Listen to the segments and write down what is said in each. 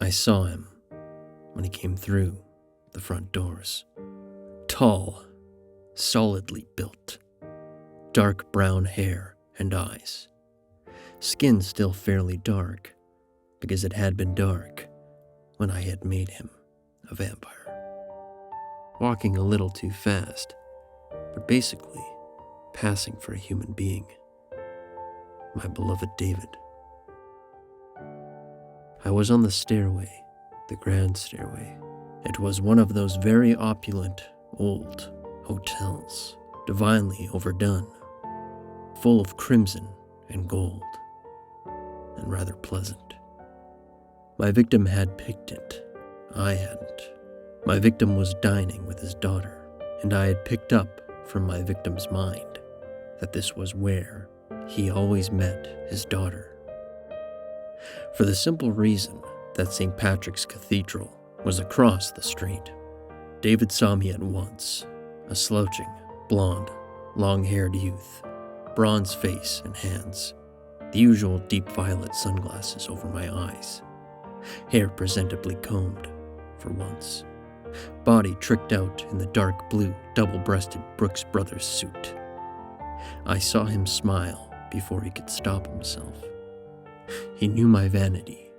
I saw him when he came through the front doors. Tall, solidly built, dark brown hair and eyes. Skin still fairly dark, because it had been dark when I had made him a vampire. Walking a little too fast, but basically passing for a human being. My beloved David. I was on the stairway, the grand stairway. It was one of those very opulent, old hotels, divinely overdone, full of crimson and gold, and rather pleasant. My victim had picked it. I hadn't. My victim was dining with his daughter, and I had picked up from my victim's mind that this was where he always met his daughter. For the simple reason that St. Patrick's Cathedral was across the street. David saw me at once, a slouching, blonde, long-haired youth, bronze face and hands, the usual deep violet sunglasses over my eyes, hair presentably combed, for once, body tricked out in the dark blue double-breasted Brooks Brothers suit. I saw him smile before he could stop himself. He knew my vanity,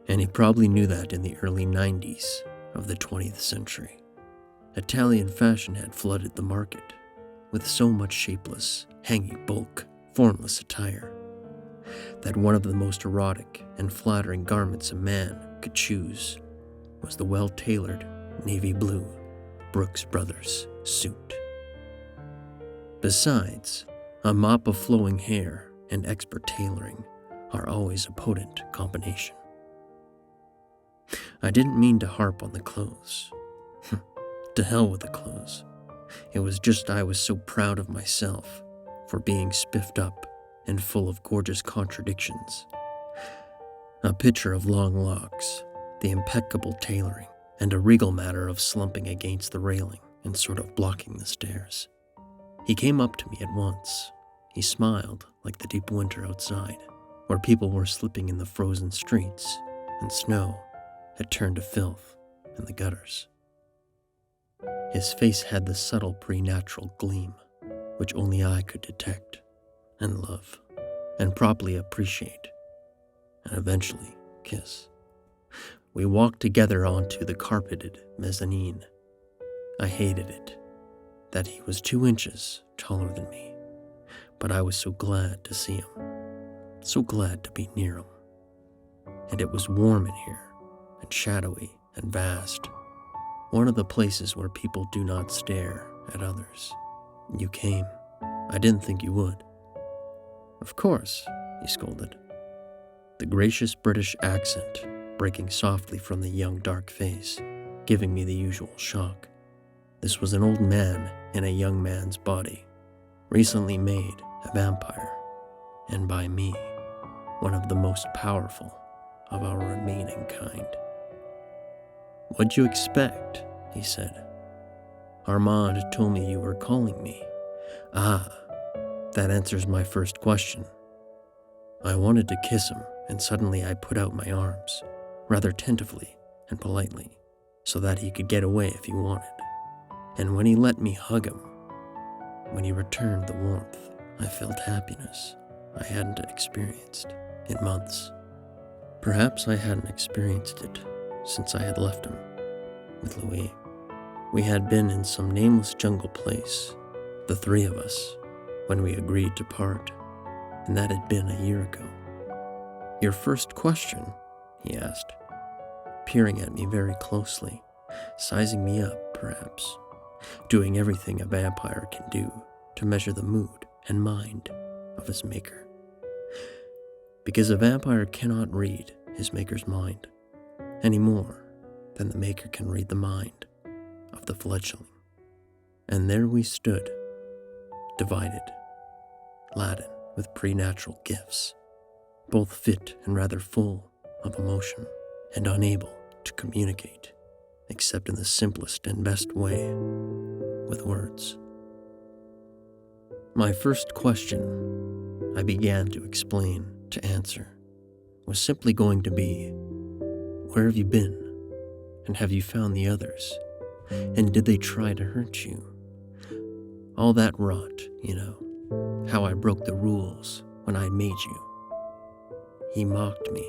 and he probably knew that in the early 90s of the 20th century. Italian fashion had flooded the market with so much shapeless, hangy bulk, formless attire, that one of the most erotic and flattering garments a man could choose was the well-tailored navy blue Brooks Brothers suit. Besides, a mop of flowing hair and expert tailoring are always a potent combination. I didn't mean to harp on the clothes. To hell with the clothes. It was just I was so proud of myself for being spiffed up and full of gorgeous contradictions. A picture of long locks, the impeccable tailoring, and a regal matter of slumping against the railing and sort of blocking the stairs. He came up to me at once. He smiled like the deep winter outside, where people were slipping in the frozen streets and snow had turned to filth in the gutters. His face had the subtle preternatural gleam, which only I could detect and love and properly appreciate, and eventually kiss. We walked together onto the carpeted mezzanine. I hated it, that he was 2 inches taller than me, but I was so glad to see him, so glad to be near him. And it was warm in here, and shadowy and vast, one of the places where people do not stare at others. You came. I didn't think you would. Of course, he scolded, the gracious British accent breaking softly from the young dark face, giving me the usual shock. This was an old man in a young man's body, recently made a vampire, and by me, one of the most powerful of our remaining kind. What'd you expect? He said. Armand told me you were calling me. Ah, that answers my first question. I wanted to kiss him, and suddenly I put out my arms, rather tentatively and politely, so that he could get away if he wanted. And when he let me hug him, when he returned the warmth, I felt happiness I hadn't experienced in months. Perhaps I hadn't experienced it since I had left him with Louis. We had been in some nameless jungle place, the 3 of us, when we agreed to part, and that had been a year ago. Your first question, he asked, peering at me very closely, sizing me up, perhaps, doing everything a vampire can do to measure the mood and mind of his maker. Because a vampire cannot read his maker's mind any more than the maker can read the mind of the fledgling. And there we stood, divided, laden with preternatural gifts, both fit and rather full of emotion, and unable to communicate, except in the simplest and best way, with words. My first question, I began to explain, to answer, was simply going to be, Where have you been? And have you found the others? And did they try to hurt you? All that rot, how I broke the rules when I made you. He mocked me,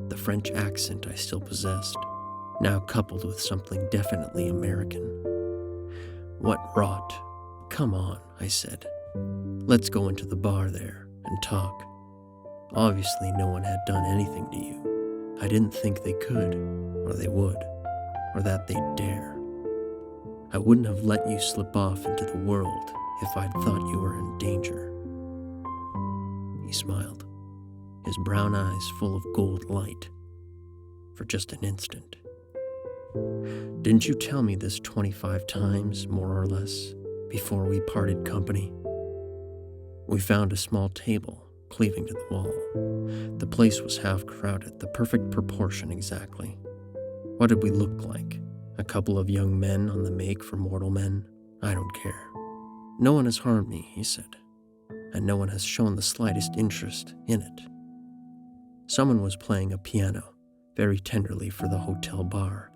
the French accent I still possessed, now coupled with something definitely American. What rot? Come on, I said. Let's go into the bar there and talk. Obviously, no one had done anything to you. I didn't think they could, or they would, or that they'd dare. I wouldn't have let you slip off into the world if I'd thought you were in danger. He smiled, his brown eyes full of gold light, for just an instant. Didn't you tell me this 25 times, more or less, before we parted company? We found a small table cleaving to the wall. The place was half crowded, the perfect proportion exactly. What did we look like? A couple of young men on the make for mortal men? I don't care. No one has harmed me, he said, and no one has shown the slightest interest in it. Someone was playing a piano, very tenderly for the hotel bar,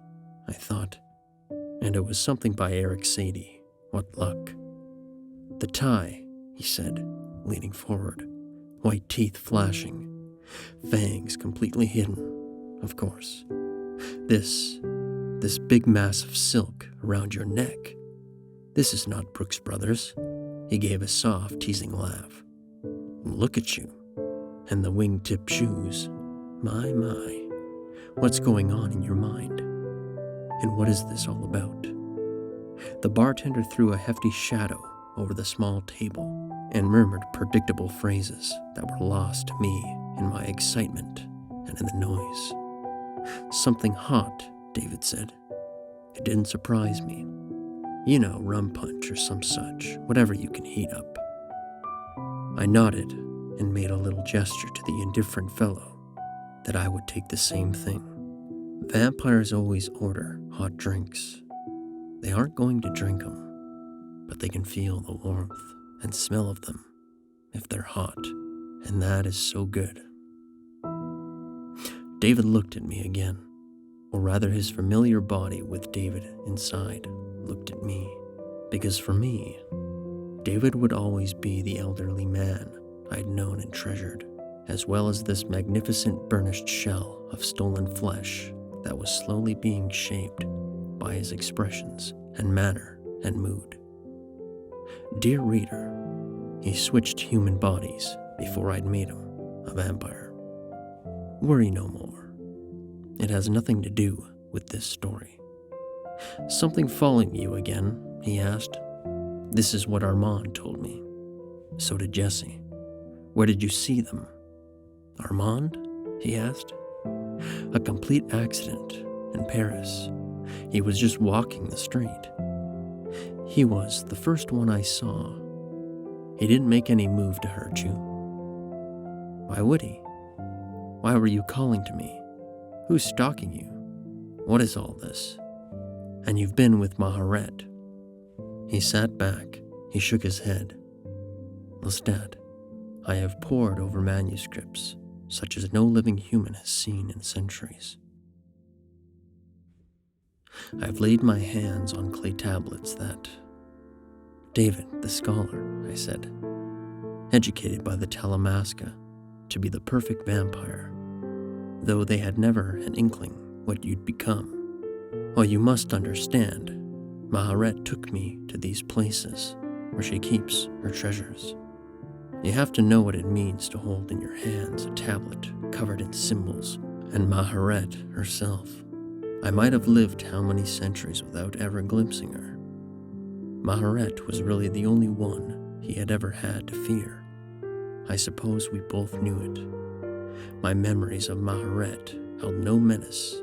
I thought, and it was something by Eric Satie. What luck. The tie, he said, leaning forward, white teeth flashing, fangs completely hidden, of course. This big mass of silk around your neck. This is not Brooks Brothers. He gave a soft, teasing laugh. Look at you. And the wingtip shoes. My. What's going on in your mind? And what is this all about? The bartender threw a hefty shadow over the small table and murmured predictable phrases that were lost to me in my excitement and in the noise. Something hot, David said. It didn't surprise me. Rum punch or some such, whatever you can heat up. I nodded and made a little gesture to the indifferent fellow that I would take the same thing. Vampires always order hot drinks. They aren't going to drink them, but they can feel the warmth and smell of them if they're hot, and that is so good. David looked at me again, or rather his familiar body with David inside looked at me, because for me, David would always be the elderly man I'd known and treasured, as well as this magnificent burnished shell of stolen flesh that was slowly being shaped by his expressions and manner and mood. Dear reader, he switched human bodies before I'd made him a vampire. Worry no more. It has nothing to do with this story. Something following you again, he asked. This is what Armand told me. So did Jesse. Where did you see them? Armand? He asked. A complete accident in Paris. He was just walking the street. He was the first one I saw. He didn't make any move to hurt you. Why would he? Why were you calling to me? Who's stalking you? What is all this? And you've been with Maharet. He sat back. He shook his head. Lestat, I have pored over manuscripts such as no living human has seen in centuries. I've laid my hands on clay tablets that... David, the scholar, I said, educated by the Talamasca to be the perfect vampire, though they had never an inkling what you'd become. Well, you must understand, Maharet took me to these places where she keeps her treasures. You have to know what it means to hold in your hands a tablet covered in symbols, and Maharet herself. I might have lived how many centuries without ever glimpsing her. Maharet was really the only one he had ever had to fear. I suppose we both knew it. My memories of Maharet held no menace,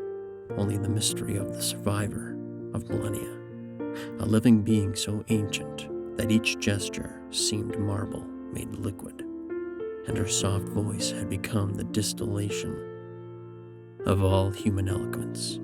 only the mystery of the survivor of millennia, a living being so ancient that each gesture seemed marble made liquid, and her soft voice had become the distillation of all human eloquence.